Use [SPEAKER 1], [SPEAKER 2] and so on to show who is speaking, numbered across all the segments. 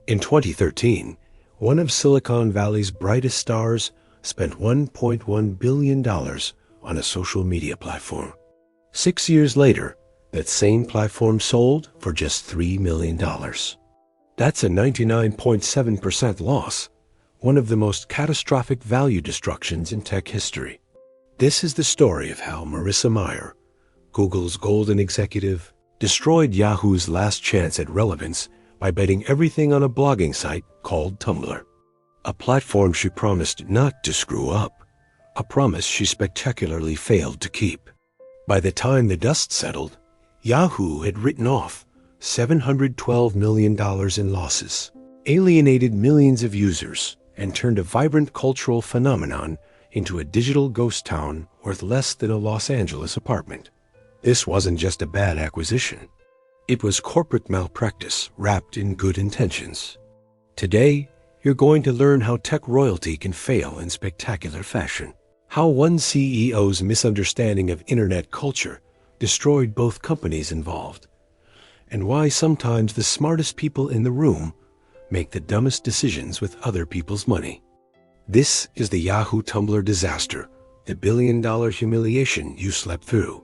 [SPEAKER 1] In 2013, one of Silicon Valley's brightest stars spent $1.1 billion on a social media platform. 6 years later, that same platform sold for just $3 million. That's a 99.7% loss, one of the most catastrophic value destructions in tech history. This is the story of how Marissa Mayer, Google's golden executive, destroyed Yahoo's last chance at relevance by betting everything on a blogging site called Tumblr, a platform she promised not to screw up, a promise she spectacularly failed to keep. By the time the dust settled, Yahoo had written off $712 million in losses, alienated millions of users, and turned a vibrant cultural phenomenon into a digital ghost town worth less than a Los Angeles apartment. This wasn't just a bad acquisition. It was corporate malpractice wrapped in good intentions. Today, you're going to learn how tech royalty can fail in spectacular fashion, how one CEO's misunderstanding of internet culture destroyed both companies involved, and why sometimes the smartest people in the room make the dumbest decisions with other people's money. This is the Yahoo-Tumblr disaster, the billion-dollar humiliation you slept through.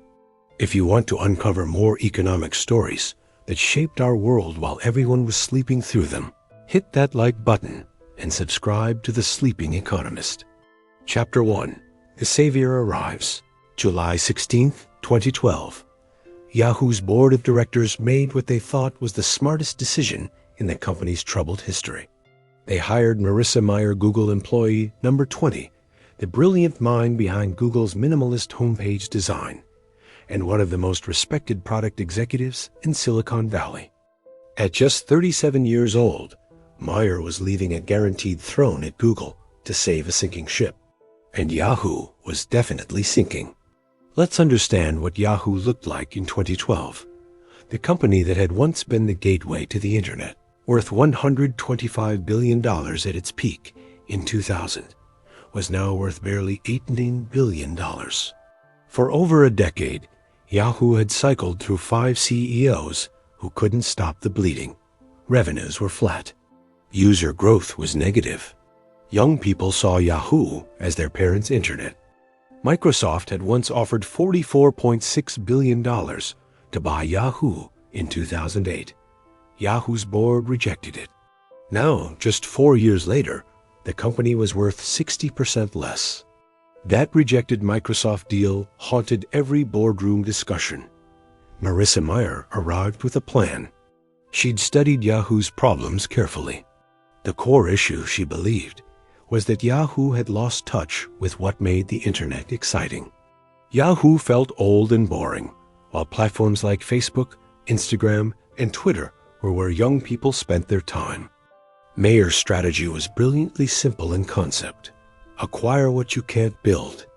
[SPEAKER 1] If you want to uncover more economic stories that shaped our world while everyone was sleeping through them, hit that like button and subscribe to The Sleeping Economist. Chapter 1. The Savior Arrives. July 16, 2012. Yahoo's board of directors made what they thought was the smartest decision in the company's troubled history. They hired Marissa Mayer, Google employee number 20, the brilliant mind behind Google's minimalist homepage design, and one of the most respected product executives in Silicon Valley. At just 37 years old, Mayer was leaving a guaranteed throne at Google to save a sinking ship. And Yahoo was definitely sinking. Let's understand what Yahoo looked like in 2012. The company that had once been the gateway to the internet, worth $125 billion at its peak in 2000, was now worth barely $18 billion. For over a decade, Yahoo had cycled through 5 CEOs who couldn't stop the bleeding. Revenues were flat. User growth was negative. Young people saw Yahoo as their parents' internet. Microsoft had once offered $44.6 billion to buy Yahoo in 2008. Yahoo's board rejected it. Now, just 4 years later, the company was worth 60% less. That rejected Microsoft deal haunted every boardroom discussion. Marissa Mayer arrived with a plan. She'd studied Yahoo's problems carefully. The core issue, she believed, was that Yahoo had lost touch with what made the internet exciting. Yahoo felt old and boring, while platforms like Facebook, Instagram, and Twitter were where young people spent their time. Mayer's strategy was brilliantly simple in concept. Acquire what you can't build.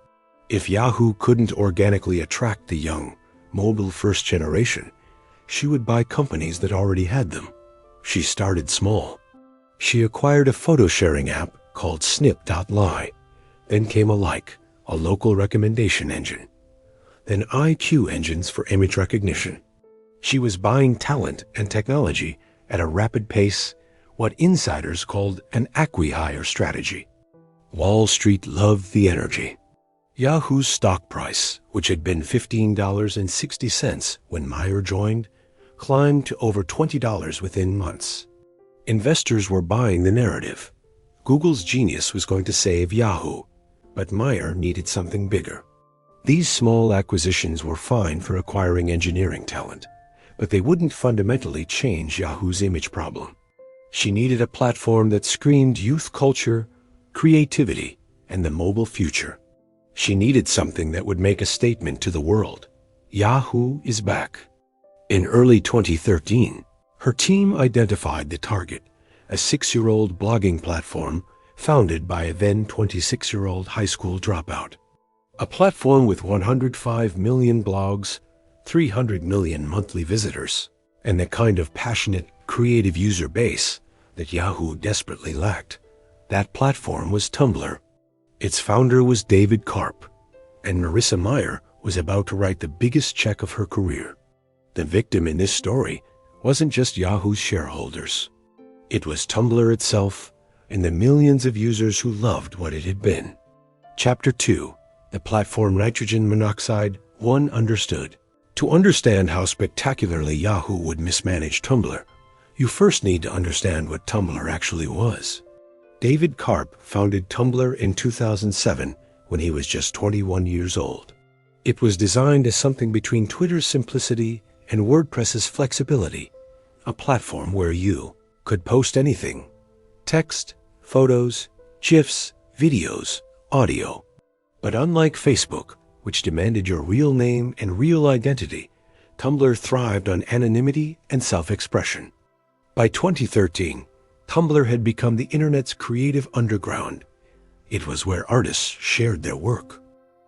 [SPEAKER 1] If Yahoo couldn't organically attract the young, mobile-first generation, she would buy companies that already had them. She started small. She acquired a photo-sharing app called Snip.ly. Then came Alike, a local recommendation engine. Then IQ engines for image recognition. She was buying talent and technology at a rapid pace, what insiders called an acqui-hire strategy. Wall Street loved the energy. Yahoo's stock price, which had been $15.60 when Mayer joined, climbed to over $20 within months. Investors were buying the narrative. Google's genius was going to save Yahoo, but Mayer needed something bigger. These small acquisitions were fine for acquiring engineering talent, but they wouldn't fundamentally change Yahoo's image problem. She needed a platform that screamed youth culture, creativity, and the mobile future. She needed something that would make a statement to the world. Yahoo is back. In early 2013, her team identified the target, a 6-year-old blogging platform founded by a then 26-year-old high school dropout. A platform with 105 million blogs, 300 million monthly visitors, and the kind of passionate, creative user base that Yahoo desperately lacked. That platform was Tumblr. Its founder was David Karp, and Marissa Mayer was about to write the biggest check of her career. The victim in this story wasn't just Yahoo's shareholders. It was Tumblr itself and the millions of users who loved what it had been. Chapter 2. The Platform Nitrogen Monoxide, One Understood. To understand how spectacularly Yahoo would mismanage Tumblr, you first need to understand what Tumblr actually was. David Karp founded Tumblr in 2007 when he was just 21 years old. It was designed as something between Twitter's simplicity and WordPress's flexibility, a platform where you could post anything: text, photos, GIFs, videos, audio. But unlike Facebook, which demanded your real name and real identity, Tumblr thrived on anonymity and self-expression. By 2013, Tumblr had become the internet's creative underground. It was where artists shared their work,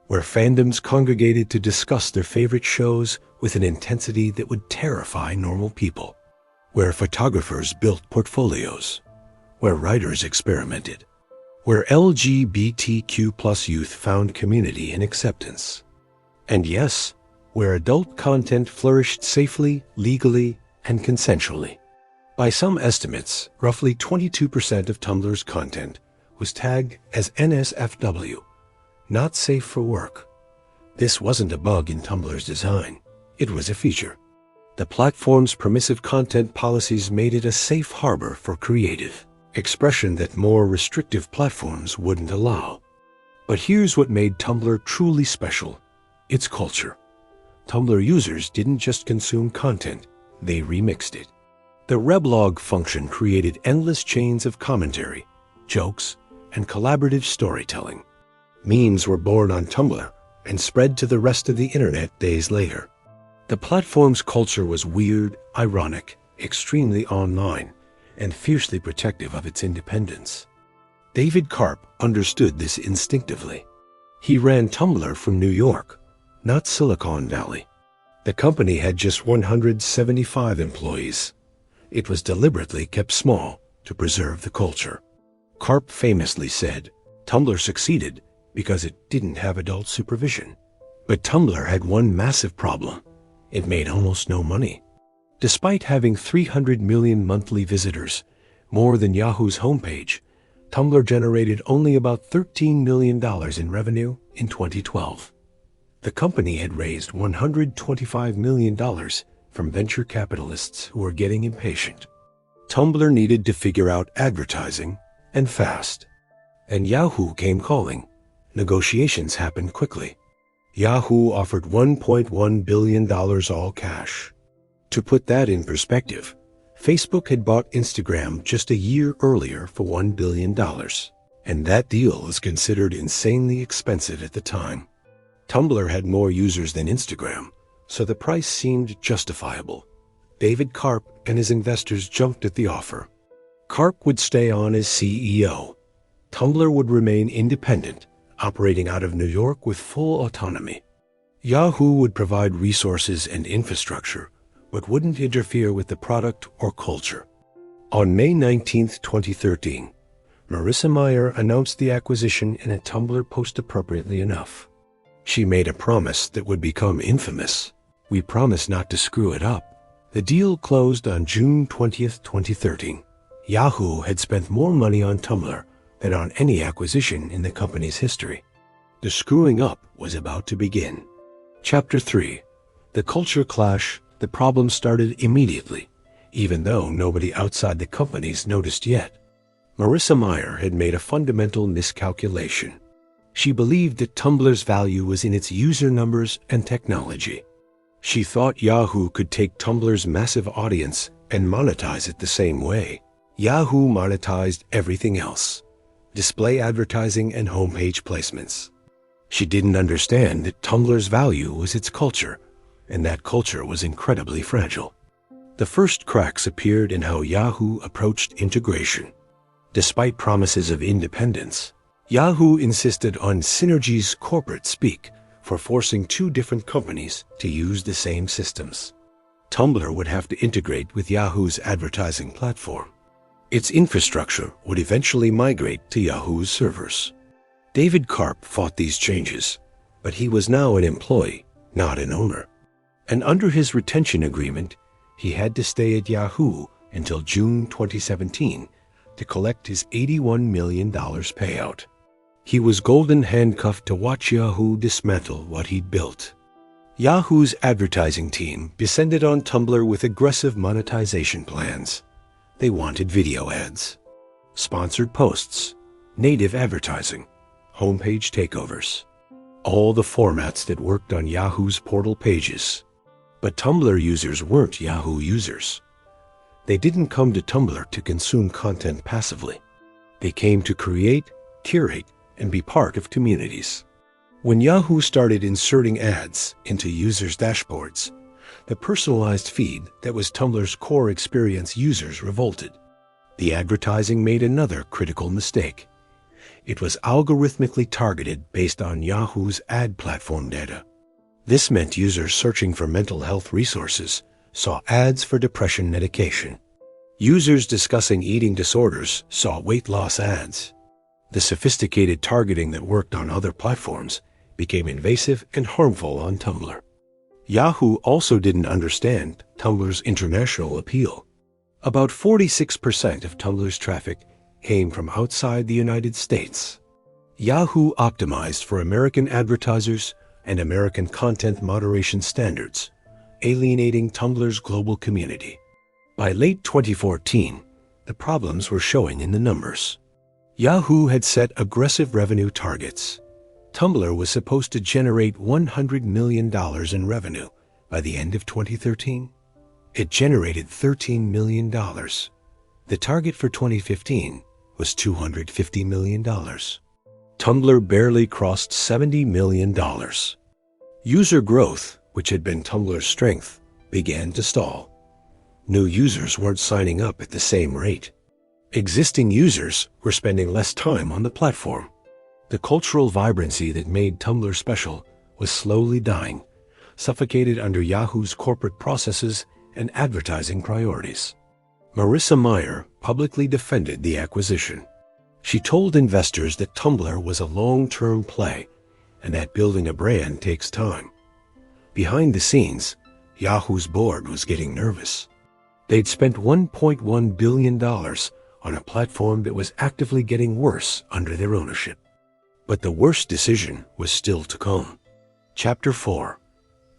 [SPEAKER 1] where fandoms congregated to discuss their favorite shows with an intensity that would terrify normal people, where photographers built portfolios, where writers experimented, where LGBTQ+ youth found community and acceptance. And yes, where adult content flourished safely, legally, and consensually. By some estimates, roughly 22% of Tumblr's content was tagged as NSFW, not safe for work. This wasn't a bug in Tumblr's design. It was a feature. The platform's permissive content policies made it a safe harbor for creative expression that more restrictive platforms wouldn't allow. But here's what made Tumblr truly special: its culture. Tumblr users didn't just consume content, they remixed it. The weblog function created endless chains of commentary, jokes, and collaborative storytelling. Memes were born on Tumblr and spread to the rest of the internet days later. The platform's culture was weird, ironic, extremely online, and fiercely protective of its independence. David Karp understood this instinctively. He ran Tumblr from New York, not Silicon Valley. The company had just 175 employees. It was deliberately kept small to preserve the culture. Karp famously said, "Tumblr succeeded because it didn't have adult supervision." But Tumblr had one massive problem. It made almost no money. Despite having 300 million monthly visitors, more than Yahoo's homepage, Tumblr generated only about $13 million in revenue in 2012. The company had raised $125 million from venture capitalists who were getting impatient. Tumblr needed to figure out advertising, and fast. And Yahoo came calling. Negotiations happened quickly. Yahoo offered $1.1 billion all cash. To put that in perspective, Facebook had bought Instagram just a year earlier for $1 billion, and that deal was considered insanely expensive at the time. Tumblr had more users than Instagram, so the price seemed justifiable. David Karp and his investors jumped at the offer. Karp would stay on as CEO. Tumblr would remain independent, operating out of New York with full autonomy. Yahoo would provide resources and infrastructure, but wouldn't interfere with the product or culture. On May 19, 2013, Marissa Mayer announced the acquisition in a Tumblr post appropriately enough. She made a promise that would become infamous. "We promise not to screw it up." The deal closed on June 20, 2013. Yahoo had spent more money on Tumblr than on any acquisition in the company's history. The screwing up was about to begin. Chapter 3. The Culture Clash. The problem started immediately, even though nobody outside the companies noticed yet. Marissa Mayer had made a fundamental miscalculation. She believed that Tumblr's value was in its user numbers and technology. She thought Yahoo could take Tumblr's massive audience and monetize it the same way. Yahoo monetized everything else: display advertising and homepage placements. She didn't understand that Tumblr's value was its culture, and that culture was incredibly fragile. The first cracks appeared in how Yahoo approached integration. Despite promises of independence, Yahoo insisted on synergy's corporate speak for forcing two different companies to use the same systems. Tumblr would have to integrate with Yahoo's advertising platform. Its infrastructure would eventually migrate to Yahoo's servers. David Karp fought these changes, but he was now an employee, not an owner. And under his retention agreement, he had to stay at Yahoo until June 2017 to collect his $81 million payout. He was golden handcuffed to watch Yahoo dismantle what he'd built. Yahoo's advertising team descended on Tumblr with aggressive monetization plans. They wanted video ads, sponsored posts, native advertising, homepage takeovers, all the formats that worked on Yahoo's portal pages. But Tumblr users weren't Yahoo users. They didn't come to Tumblr to consume content passively. They came to create, curate, and be part of communities. When Yahoo started inserting ads into users' dashboards, the personalized feed that was Tumblr's core experience users revolted. The advertising made another critical mistake. It was algorithmically targeted based on Yahoo's ad platform data. This meant users searching for mental health resources saw ads for depression medication. Users discussing eating disorders saw weight loss ads. The sophisticated targeting that worked on other platforms became invasive and harmful on Tumblr. Yahoo also didn't understand Tumblr's international appeal. About 46% of Tumblr's traffic came from outside the United States. Yahoo optimized for American advertisers and American content moderation standards, alienating Tumblr's global community. By late 2014, the problems were showing in the numbers. Yahoo had set aggressive revenue targets. Tumblr was supposed to generate $100 million in revenue by the end of 2013. It generated $13 million. The target for 2015 was $250 million. Tumblr barely crossed $70 million. User growth, which had been Tumblr's strength, began to stall. New users weren't signing up at the same rate. Existing users were spending less time on the platform. The cultural vibrancy that made Tumblr special was slowly dying, suffocated under Yahoo's corporate processes and advertising priorities. Marissa Mayer publicly defended the acquisition. She told investors that Tumblr was a long-term play and that building a brand takes time. Behind the scenes, Yahoo's board was getting nervous. They'd spent $1.1 billion on a platform that was actively getting worse under their ownership. But the worst decision was still to come. Chapter 4.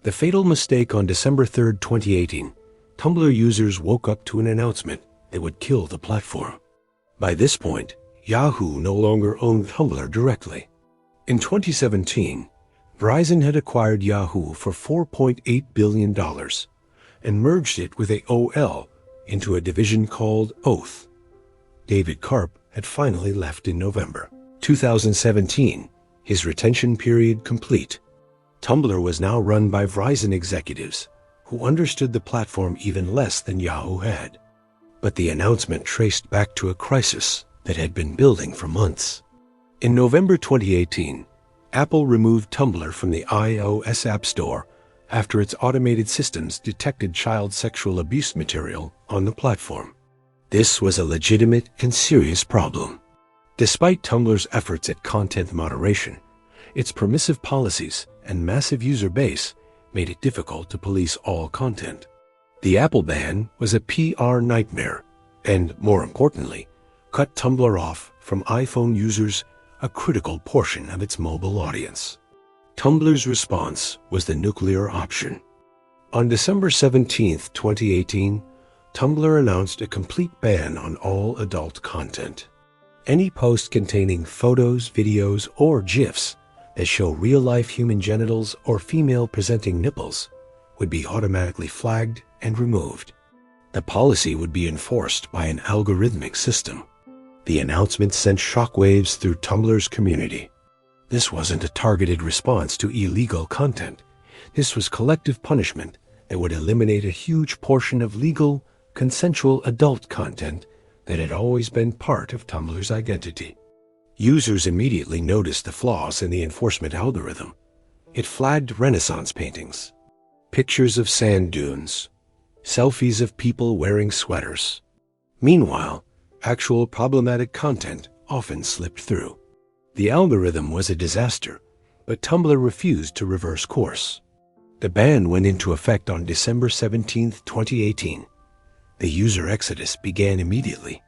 [SPEAKER 1] The fatal mistake. On December 3, 2018, Tumblr users woke up to an announcement that would kill the platform. By this point, Yahoo no longer owned Tumblr directly. In 2017, Verizon had acquired Yahoo for $4.8 billion and merged it with AOL into a division called Oath. David Karp had finally left in November 2017, his retention period complete. Tumblr was now run by Verizon executives who understood the platform even less than Yahoo had. But the announcement traced back to a crisis that had been building for months. In November 2018, Apple removed Tumblr from the iOS App Store after its automated systems detected child sexual abuse material on the platform. This was a legitimate and serious problem. Despite Tumblr's efforts at content moderation, its permissive policies and massive user base made it difficult to police all content. The Apple ban was a PR nightmare and, more importantly, cut Tumblr off from iPhone users, a critical portion of its mobile audience. Tumblr's response was the nuclear option. On December 17, 2018, Tumblr announced a complete ban on all adult content. Any post containing photos, videos, or GIFs that show real-life human genitals or female-presenting nipples would be automatically flagged and removed. The policy would be enforced by an algorithmic system. The announcement sent shockwaves through Tumblr's community. This wasn't a targeted response to illegal content. This was collective punishment that would eliminate a huge portion of legal, consensual adult content that had always been part of Tumblr's identity. Users immediately noticed the flaws in the enforcement algorithm. It flagged Renaissance paintings, pictures of sand dunes, selfies of people wearing sweaters. Meanwhile, actual problematic content often slipped through. The algorithm was a disaster, but Tumblr refused to reverse course. The ban went into effect on December 17, 2018. The user exodus began immediately.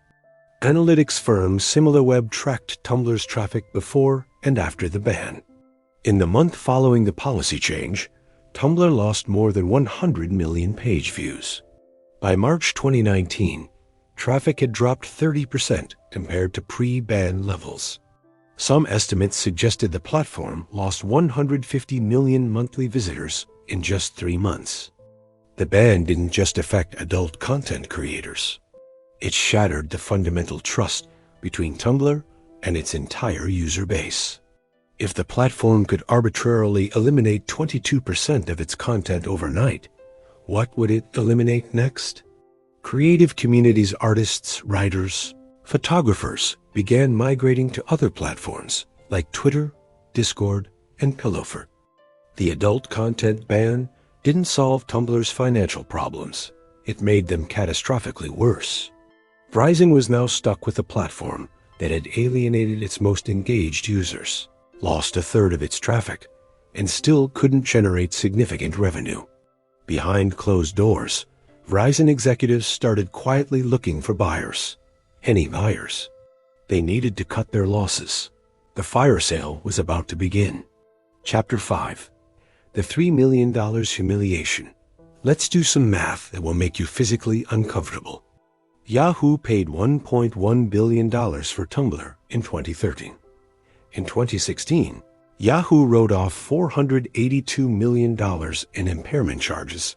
[SPEAKER 1] Analytics firm SimilarWeb tracked Tumblr's traffic before and after the ban. In the month following the policy change, Tumblr lost more than 100 million page views. By March 2019, traffic had dropped 30% compared to pre-ban levels. Some estimates suggested the platform lost 150 million monthly visitors in just 3 months. The ban didn't just affect adult content creators. It shattered the fundamental trust between Tumblr and its entire user base. If the platform could arbitrarily eliminate 22% of its content overnight, what would it eliminate next? Creative communities, artists, writers, photographers began migrating to other platforms like Twitter, Discord, and Pillowfort. The adult content ban didn't solve Tumblr's financial problems. It made them catastrophically worse. Verizon was now stuck with a platform that had alienated its most engaged users, lost a third of its traffic, and still couldn't generate significant revenue. Behind closed doors, Verizon executives started quietly looking for buyers. Any buyers. They needed to cut their losses. The fire sale was about to begin. Chapter 5. The $3 million humiliation. Let's do some math that will make you physically uncomfortable. Yahoo paid $1.1 billion for Tumblr in 2013. In 2016, Yahoo wrote off $482 million in impairment charges,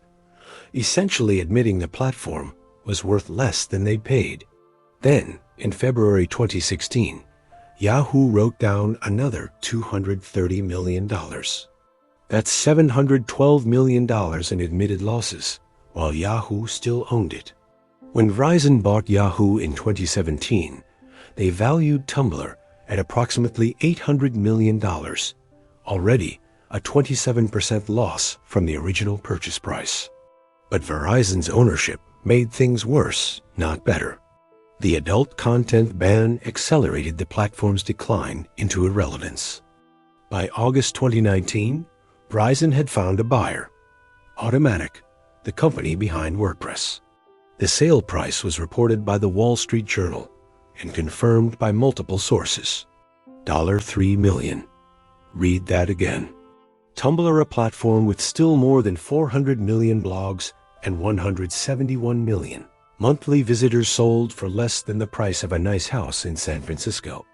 [SPEAKER 1] essentially admitting the platform was worth less than they'd paid. Then, in February 2016, Yahoo wrote down another $230 million. That's $712 million in admitted losses, while Yahoo still owned it. When Verizon bought Yahoo in 2017, they valued Tumblr at approximately $800 million, already a 27% loss from the original purchase price. But Verizon's ownership made things worse, not better. The adult content ban accelerated the platform's decline into irrelevance. By August 2019, Verizon had found a buyer, Automatic, the company behind WordPress. The sale price was reported by the Wall Street Journal and confirmed by multiple sources. $3 million. Read that again. Tumblr, a platform with still more than 400 million blogs and 171 million monthly visitors, sold for less than the price of a nice house in San Francisco.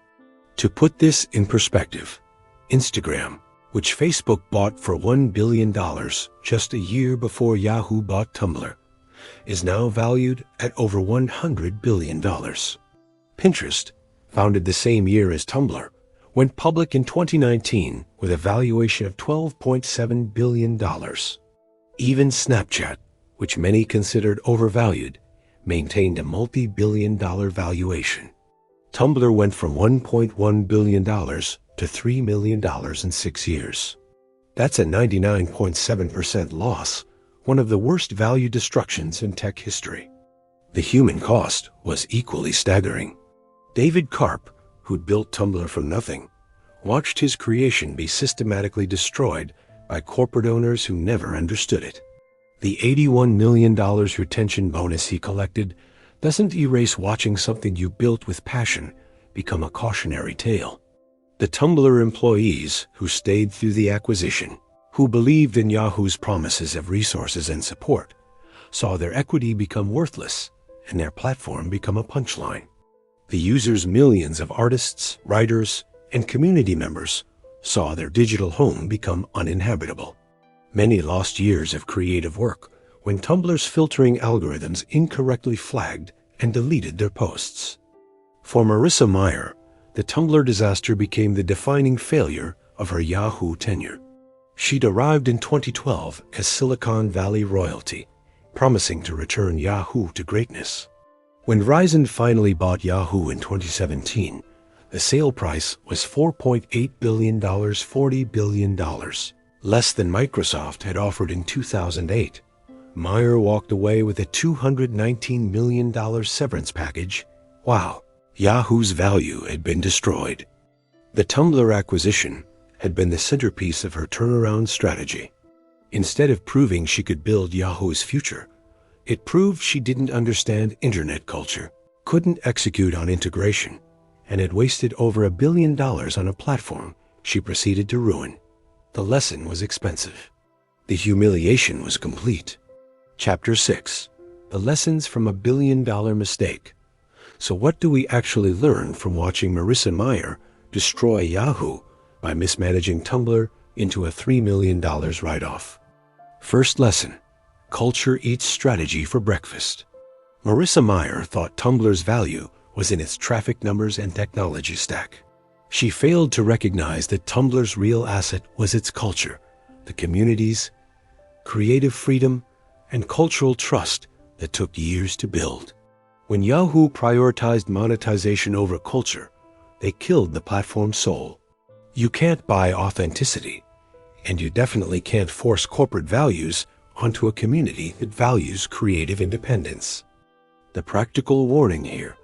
[SPEAKER 1] To put this in perspective, Instagram, which Facebook bought for $1 billion just a year before Yahoo bought Tumblr, is now valued at over $100 billion. Pinterest, founded the same year as Tumblr, went public in 2019 with a valuation of $12.7 billion. Even Snapchat, which many considered overvalued, maintained a multi-billion-dollar valuation. Tumblr went from $1.1 billion to $3 million in 6 years. That's a 99.7% loss, one of the worst value destructions in tech history. The human cost was equally staggering. David Karp, who'd built Tumblr from nothing, watched his creation be systematically destroyed by corporate owners who never understood it. The $81 million retention bonus he collected doesn't erase watching something you built with passion become a cautionary tale. The Tumblr employees who stayed through the acquisition, who believed in Yahoo's promises of resources and support, saw their equity become worthless and their platform become a punchline. The users' millions of artists, writers, and community members saw their digital home become uninhabitable. Many lost years of creative work when Tumblr's filtering algorithms incorrectly flagged and deleted their posts. For Marissa Mayer, the Tumblr disaster became the defining failure of her Yahoo tenure. She'd arrived in 2012 as Silicon Valley royalty, promising to return Yahoo to greatness. When Verizon finally bought Yahoo in 2017, the sale price was $4.8 billion, $40 billion, less than Microsoft had offered in 2008. Mayer walked away with a $219 million severance package. Wow, Yahoo's value had been destroyed. The Tumblr acquisition had been the centerpiece of her turnaround strategy. Instead of proving she could build Yahoo's future, It proved she didn't understand internet culture, couldn't execute on integration, and had wasted over $1 billion on a platform she proceeded to ruin. The lesson was expensive. The humiliation was complete. Chapter 6. The Lessons from a $1 billion mistake. So what do we actually learn from watching Marissa Mayer destroy Yahoo by mismanaging Tumblr into a $3 million write-off? First lesson. Culture eats strategy for breakfast. Marissa Mayer thought Tumblr's value was in its traffic numbers and technology stack. She failed to recognize that Tumblr's real asset was its culture, the communities, creative freedom, and cultural trust that took years to build. When Yahoo prioritized monetization over culture, they killed the platform's soul. You can't buy authenticity, and you definitely can't force corporate values onto a community that values creative independence. The practical warning here: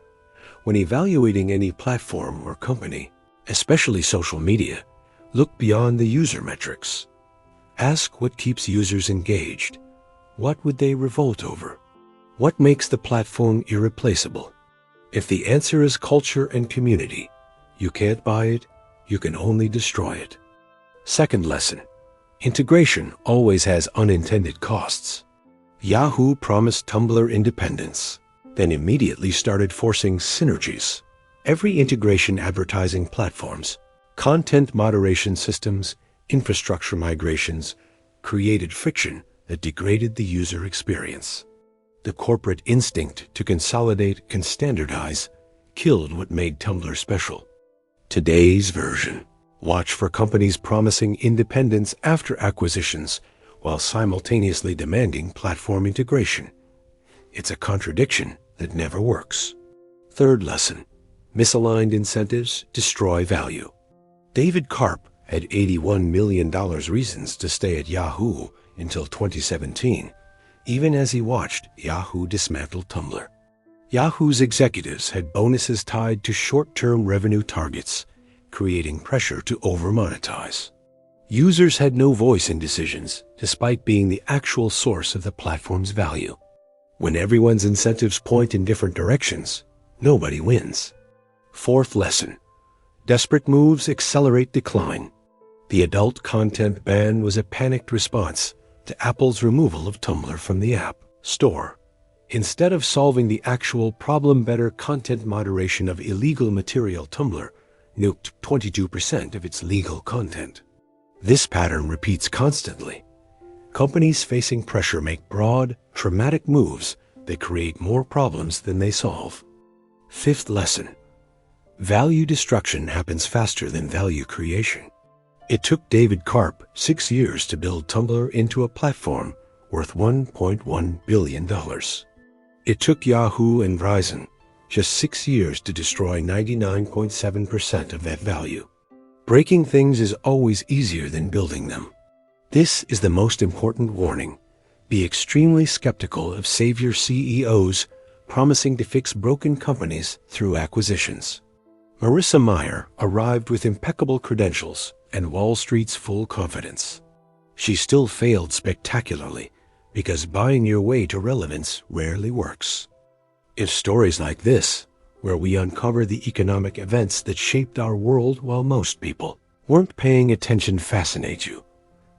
[SPEAKER 1] when evaluating any platform or company, especially social media, look beyond the user metrics. Ask what keeps users engaged. What would they revolt over? What makes the platform irreplaceable? If the answer is culture and community, you can't buy it, you can only destroy it. Second lesson. Integration always has unintended costs. Yahoo promised Tumblr independence, then immediately started forcing synergies. Every integration advertising platforms, content moderation systems, infrastructure migrations created friction that degraded the user experience. The corporate instinct to consolidate and standardize killed what made Tumblr special. Today's version. Watch for companies promising independence after acquisitions while simultaneously demanding platform integration. It's a contradiction that never works. Third lesson. Misaligned incentives destroy value. David Karp had $81 million reasons to stay at Yahoo until 2017, even as he watched Yahoo dismantle Tumblr. Yahoo's executives had bonuses tied to short-term revenue targets, creating pressure to over-monetize. Users had no voice in decisions, despite being the actual source of the platform's value. When everyone's incentives point in different directions, nobody wins. Fourth lesson. Desperate moves accelerate decline. The adult content ban was a panicked response to Apple's removal of Tumblr from the App Store. Instead of solving the actual problem, better content moderation of illegal material, Tumblr nuked 22% of its legal content. This pattern repeats constantly. Companies facing pressure make broad, dramatic moves that create more problems than they solve. Fifth lesson. Value destruction happens faster than value creation. It took David Karp 6 years to build Tumblr into a platform worth $1.1 billion. It took Yahoo and Verizon just 6 years to destroy 99.7% of that value. Breaking things is always easier than building them. This is the most important warning. Be extremely skeptical of savior CEOs promising to fix broken companies through acquisitions. Marissa Mayer arrived with impeccable credentials and Wall Street's full confidence. She still failed spectacularly because buying your way to relevance rarely works. If stories like this, where we uncover the economic events that shaped our world while most people weren't paying attention, fascinate you,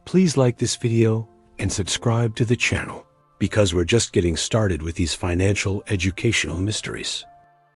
[SPEAKER 1] please like this video and subscribe to the channel, because we're just getting started with these financial educational mysteries.